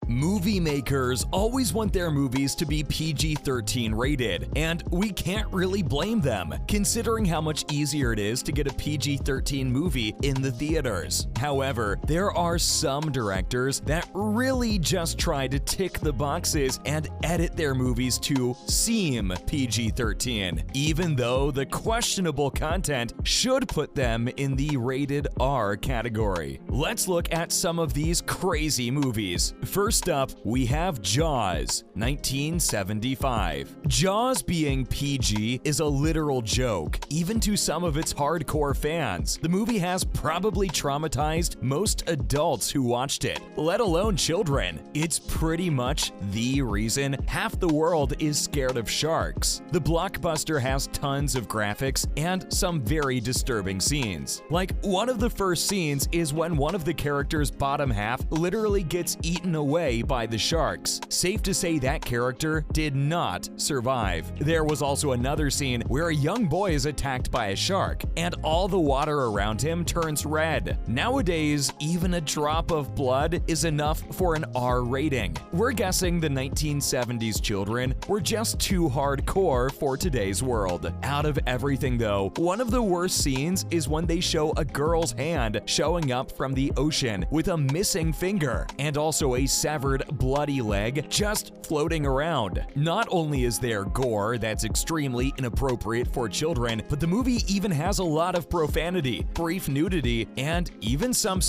Movie makers always want their movies to be PG-13 rated, and we can't really blame them, considering how much easier it is to get a PG-13 movie in the theaters. However, there are some directors that really just try to tick the boxes and edit their movies to seem PG-13, even though the questionable content should put them in the rated R category. Let's look at some of these crazy movies. First up, we have Jaws, 1975. Jaws being PG is a literal joke, even to some of its hardcore fans. The movie has probably traumatized most adults who watched it, let alone children. It's pretty much the reason half the world is scared of sharks. The blockbuster has tons of graphics and some very disturbing scenes. Like, one of the first scenes is when one of the characters' bottom half literally gets eaten away by the sharks. Safe to say that character did not survive. There was also another scene where a young boy is attacked by a shark, and all the water around him turns red. Nowadays, even a drop of blood is enough for an R rating. We're guessing the 1970s children were just too hardcore for today's world. Out of everything though, one of the worst scenes is when they show a girl's hand showing up from the ocean with a missing finger, and also a severed, bloody leg just floating around. Not only is there gore that's extremely inappropriate for children, but the movie even has a lot of profanity, brief nudity, and even some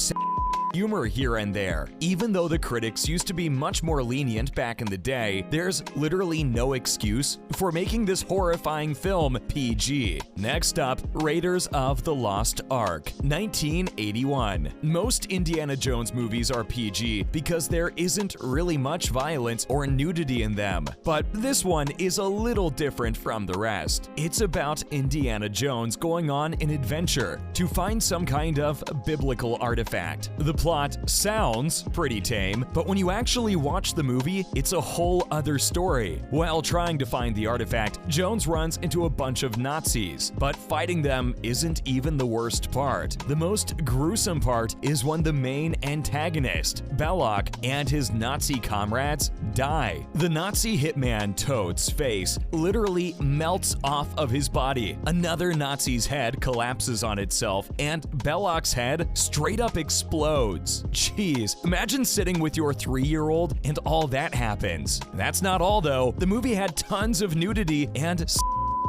humor here and there. Even though the critics used to be much more lenient back in the day, there's literally no excuse for making this horrifying film PG. Next up, Raiders of the Lost Ark, 1981. Most Indiana Jones movies are PG because there isn't really much violence or nudity in them, but this one is a little different from the rest. It's about Indiana Jones going on an adventure to find some kind of biblical artifact. The plot sounds pretty tame, but when you actually watch the movie, it's a whole other story. While trying to find the artifact, Jones runs into a bunch of Nazis, but fighting them isn't even the worst part. The most gruesome part is when the main antagonist, Belloq, and his Nazi comrades die. The Nazi hitman Toad's face literally melts off of his body. Another Nazi's head collapses on itself, and Belloq's head straight up explodes. Jeez, imagine sitting with your 3-year-old and all that happens. That's not all though. The movie had tons of nudity and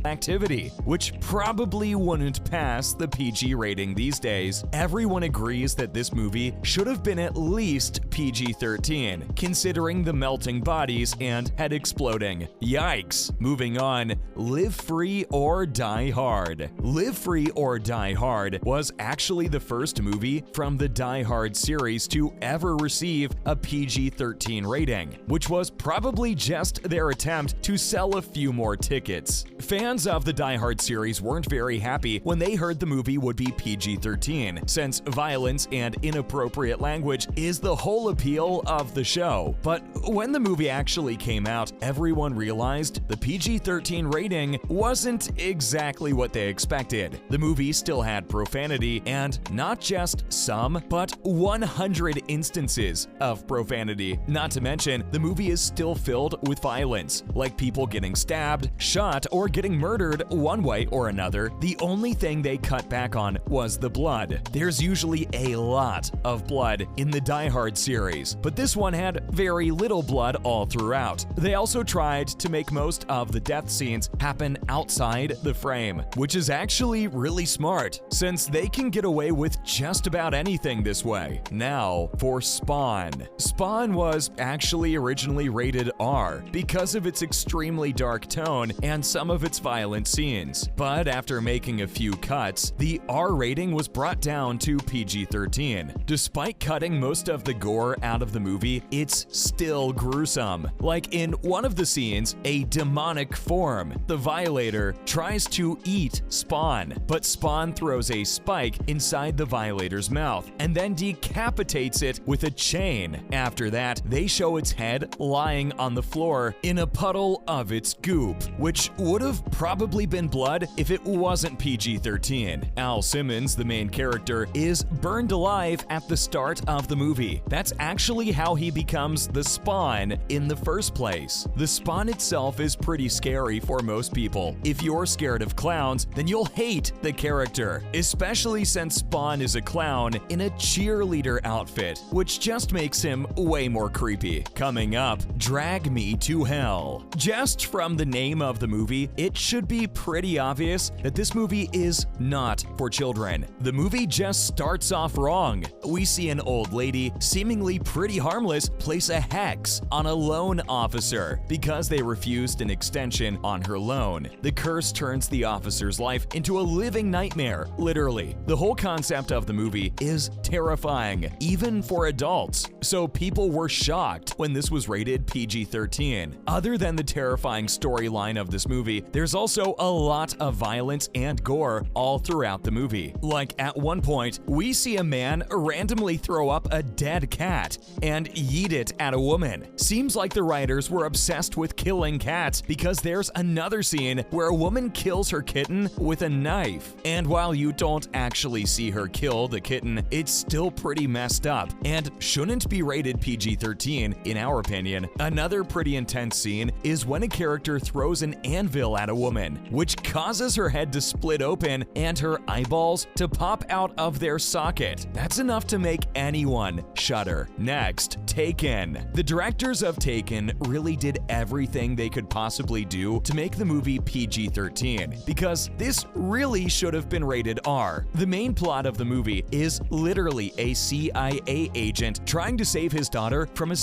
activity, which probably wouldn't pass the PG rating these days. Everyone agrees that this movie should have been at least PG-13, considering the melting bodies and head exploding. Yikes! Moving on, Live Free or Die Hard. Live Free or Die Hard was actually the first movie from the Die Hard series to ever receive a PG-13 rating, which was probably just their attempt to sell a few more tickets. Fans of the Die Hard series weren't very happy when they heard the movie would be PG-13, since violence and inappropriate language is the whole appeal of the show. But when the movie actually came out, everyone realized the PG-13 rating wasn't exactly what they expected. The movie still had profanity, and not just some, but 100 instances of profanity. Not to mention, the movie is still filled with violence, like people getting stabbed, shot, or getting murdered one way or another. The only thing they cut back on was the blood. There's usually a lot of blood in the Die Hard series, but this one had very little blood all throughout. They also tried to make most of the death scenes happen outside the frame, which is actually really smart, since they can get away with just about anything this way. Now, for Spawn. Spawn was actually originally rated R because of its extremely dark tone and some of its violent scenes, but after making a few cuts, the R rating was brought down to PG-13. Despite cutting most of the gore out of the movie, it's still gruesome. Like in one of the scenes, a demonic form, the Violator, tries to eat Spawn, but Spawn throws a spike inside the Violator's mouth and then decapitates it with a chain. After that, they show its head lying on the floor in a puddle of its goop, which would have probably been blood if it wasn't PG-13. Al Simmons, the main character, is burned alive at the start of the movie. That's actually how he becomes the Spawn in the first place. The Spawn itself is pretty scary for most people. If you're scared of clowns, then you'll hate the character, especially since Spawn is a clown in a cheerleader outfit, which just makes him way more creepy. Coming up, Drag Me to Hell. Just from the name of the movie, it should be pretty obvious that this movie is not for children. The movie just starts off wrong. We see an old lady, seemingly pretty harmless, place a hex on a loan officer because they refused an extension on her loan. The curse turns the officer's life into a living nightmare, literally. The whole concept of the movie is terrifying, even for adults, so people were shocked when this was rated PG-13. Other than the terrifying storyline of this movie, there's also a lot of violence and gore all throughout the movie. Like at one point, we see a man randomly throw up a dead cat and yeet it at a woman. Seems like the writers were obsessed with killing cats because there's another scene where a woman kills her kitten with a knife. And while you don't actually see her kill the kitten, it's still pretty messed up and shouldn't be rated PG-13 in our opinion. Another pretty intense scene is when a character throws an anvil at a woman, which causes her head to split open and her eyeballs to pop out of their socket. That's enough to make anyone shudder. Next, Taken. The directors of Taken really did everything they could possibly do to make the movie PG-13, because this really should have been rated R. The main plot of the movie is literally a CIA agent trying to save his daughter from a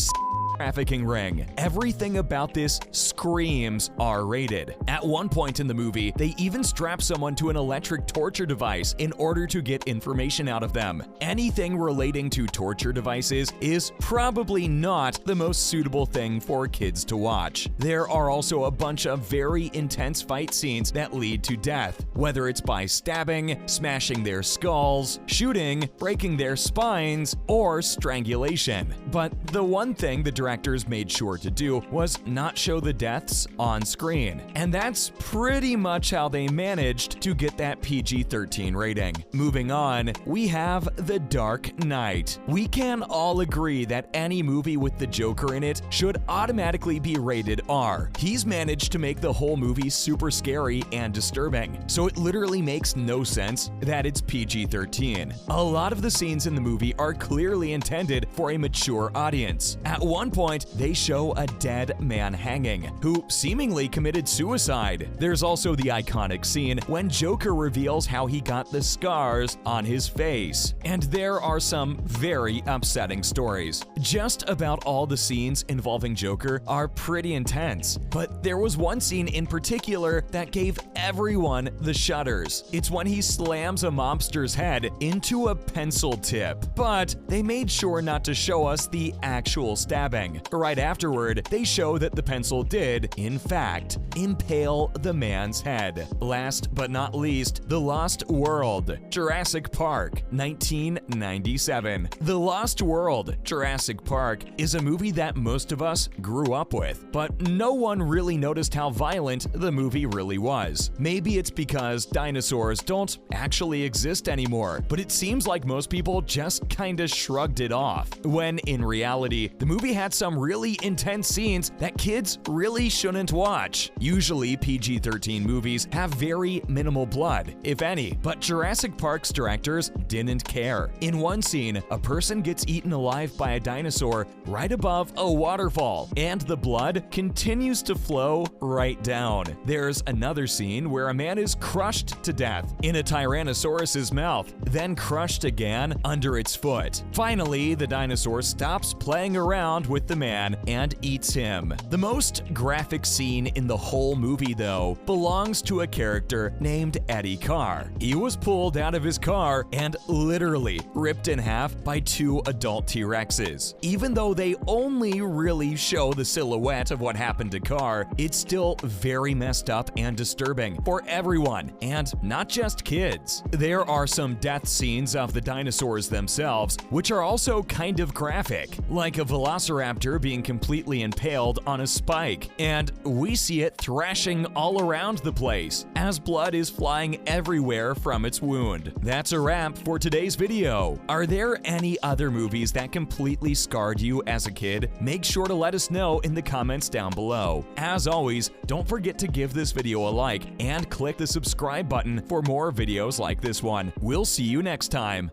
trafficking ring. Everything about this screams R-rated. At one point in the movie, they even strap someone to an electric torture device in order to get information out of them. Anything relating to torture devices is probably not the most suitable thing for kids to watch. There are also a bunch of very intense fight scenes that lead to death, whether it's by stabbing, smashing their skulls, shooting, breaking their spines, or strangulation. But the one thing the directors made sure to do was not show the deaths on screen. And that's pretty much how they managed to get that PG-13 rating. Moving on, we have The Dark Knight. We can all agree that any movie with the Joker in it should automatically be rated R. He's managed to make the whole movie super scary and disturbing, so it literally makes no sense that it's PG-13. A lot of the scenes in the movie are clearly intended for a mature audience. At one point, they show a dead man hanging, who seemingly committed suicide. There's also the iconic scene when Joker reveals how he got the scars on his face. And there are some very upsetting stories. Just about all the scenes involving Joker are pretty intense, but there was one scene in particular that gave everyone the shudders. It's when he slams a mobster's head into a pencil tip, but they made sure not to show us the actual stabbing. Right afterward, they show that the pencil did, in fact, impale the man's head. Last but not least, The Lost World, Jurassic Park, 1997. The Lost World, Jurassic Park is a movie that most of us grew up with, but no one really noticed how violent the movie really was. Maybe it's because dinosaurs don't actually exist anymore, but it seems like most people just kinda shrugged it off, when in reality, the movie had some really intense scenes that kids really shouldn't watch. Usually, PG-13 movies have very minimal blood, if any, but Jurassic Park's directors didn't care. In one scene, a person gets eaten alive by a dinosaur right above a waterfall, and the blood continues to flow right down. There's another scene where a man is crushed to death in a Tyrannosaurus's mouth, then crushed again under its foot. Finally, the dinosaur stops playing around with the man and eats him. The most graphic scene in the whole movie, though, belongs to a character named Eddie Carr. He was pulled out of his car and literally ripped in half by two adult T-Rexes. Even though they only really show the silhouette of what happened to Carr, it's still very messed up and disturbing for everyone, and not just kids. There are some death scenes of the dinosaurs themselves, which are also kind of graphic, like a velociraptor being completely impaled on a spike, and we see it thrashing all around the place as blood is flying everywhere from its wound. That's a wrap for today's video. Are there any other movies that completely scarred you as a kid? Make sure to let us know in the comments down below. As always, don't forget to give this video a like and click the subscribe button for more videos like this one. We'll see you next time.